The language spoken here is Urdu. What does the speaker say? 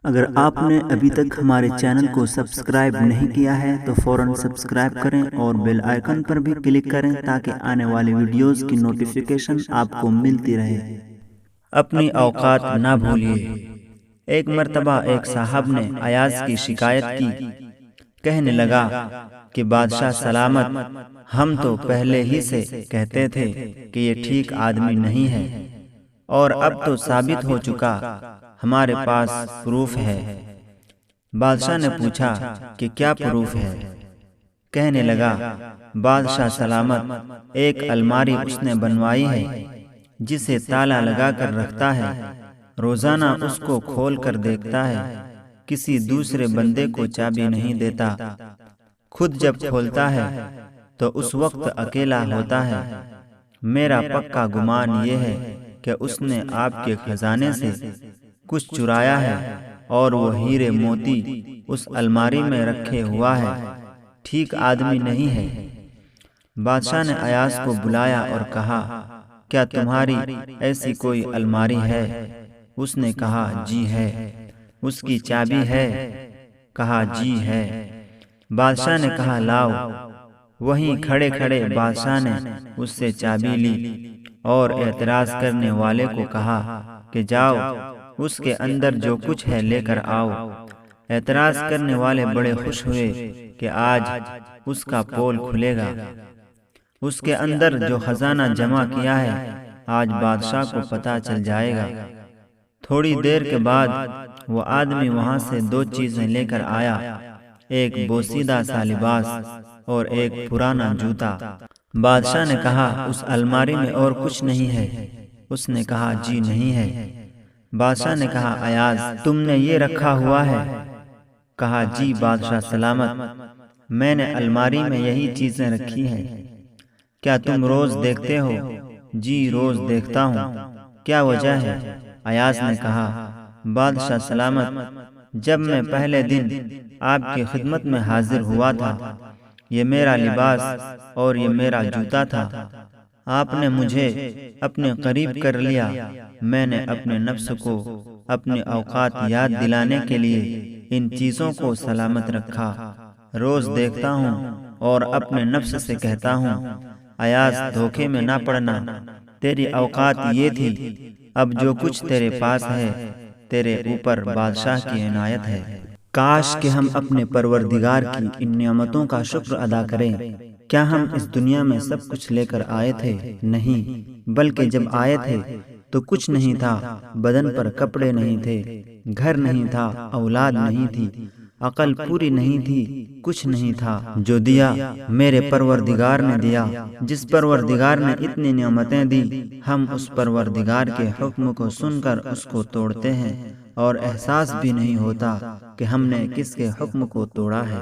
اگر آپ نے ابھی تک ہمارے چینل کو سبسکرائب نہیں کیا ہے تو فوراً سبسکرائب کریں اور بیل آئیکن پر بھی کلک کریں تاکہ آنے والی ویڈیوز کی نوٹیفیکیشن آپ کو ملتی رہے۔ اپنی اوقات نہ بھولیے۔ ایک مرتبہ ایک صاحب نے ایاز کی شکایت کی، کہنے لگا کہ بادشاہ سلامت، ہم تو پہلے ہی سے کہتے تھے کہ یہ ٹھیک آدمی نہیں ہے، اور اب تو ثابت ہو چکا، ہمارے پاس پروف ہے۔ بادشاہ نے پوچھا کہ کیا پروف ہے؟ کہنے لگا، بادشاہ سلامت، ایک الماری اس نے بنوائی ہے جسے تالا لگا کر رکھتا ہے، روزانہ اس کو کھول کر دیکھتا ہے، کسی دوسرے بندے کو چابی نہیں دیتا، خود جب کھولتا ہے تو اس وقت اکیلا ہوتا ہے۔ میرا پکا گمان یہ ہے کہ اس نے آپ کے خزانے سے کچھ چرایا ہے اور وہ ہیرے موتی اس الماری میں رکھے ہوا ہے، ٹھیک آدمی نہیں ہے۔ بادشاہ نے ایاز کو بلایا اور کہا، کیا تمہاری ایسی کوئی الماری ہے؟ اس نے کہا، جی ہے۔ اس کی چابی ہے؟ کہا، جی ہے۔ بادشاہ نے کہا، لاؤ۔ وہیں کھڑے کھڑے بادشاہ نے اس سے چابی لی اور اعتراض کرنے والے کو کہا کہ جاؤ، اس کے اندر جو کچھ ہے لے کر آؤ۔ اعتراض کرنے والے بڑے خوش ہوئے کہ آج اس کا پول کھلے گا، اس کے اندر جو خزانہ جمع کیا ہے آج بادشاہ کو پتہ چل جائے گا۔ تھوڑی دیر کے بعد وہ آدمی وہاں سے دو چیزیں لے کر آیا، ایک بوسیدہ سا لباس اور ایک پرانا جوتا۔ بادشاہ نے کہا، اس الماری میں اور کچھ نہیں ہے؟ اس نے کہا، جی نہیں ہے۔ بادشاہ نے کہا، ایاز، تم نے یہ رکھا ہوا ہے؟ کہا، جی بادشاہ سلامت، میں نے الماری میں یہی چیزیں رکھی ہیں۔ کیا تم روز دیکھتے ہو؟ جی روز دیکھتا ہوں۔ کیا وجہ ہے؟ ایاز نے کہا، بادشاہ سلامت، جب میں پہلے دن آپ کی خدمت میں حاضر ہوا تھا، یہ میرا لباس اور یہ میرا جوتا تھا۔ آپ نے مجھے اپنے قریب کر لیا، میں نے اپنے نفس کو اپنی اوقات یاد دلانے کے لیے ان چیزوں کو سلامت رکھا۔ روز دیکھتا ہوں اور اپنے نفس سے کہتا ہوں، ایاز دھوکے میں نہ پڑنا، تیری اوقات یہ تھی، اب جو کچھ تیرے پاس ہے تیرے اوپر بادشاہ کی عنایت ہے۔ کاش کہ ہم اپنے پروردگار کی ان نعمتوں کا شکر ادا کریں۔ کیا ہم اس دنیا میں سب کچھ لے کر آئے تھے؟ نہیں، بلکہ جب آئے تھے تو کچھ نہیں تھا، بدن پر کپڑے نہیں تھے، گھر نہیں تھا، اولاد نہیں تھی، عقل پوری نہیں تھی، کچھ نہیں تھا۔ جو دیا میرے پروردگار نے دیا۔ جس پروردگار نے اتنی نعمتیں دی، ہم اس پروردگار کے حکم کو سن کر اس کو توڑتے ہیں اور احساس بھی نہیں ہوتا کہ ہم نے کس کے حکم کو توڑا ہے۔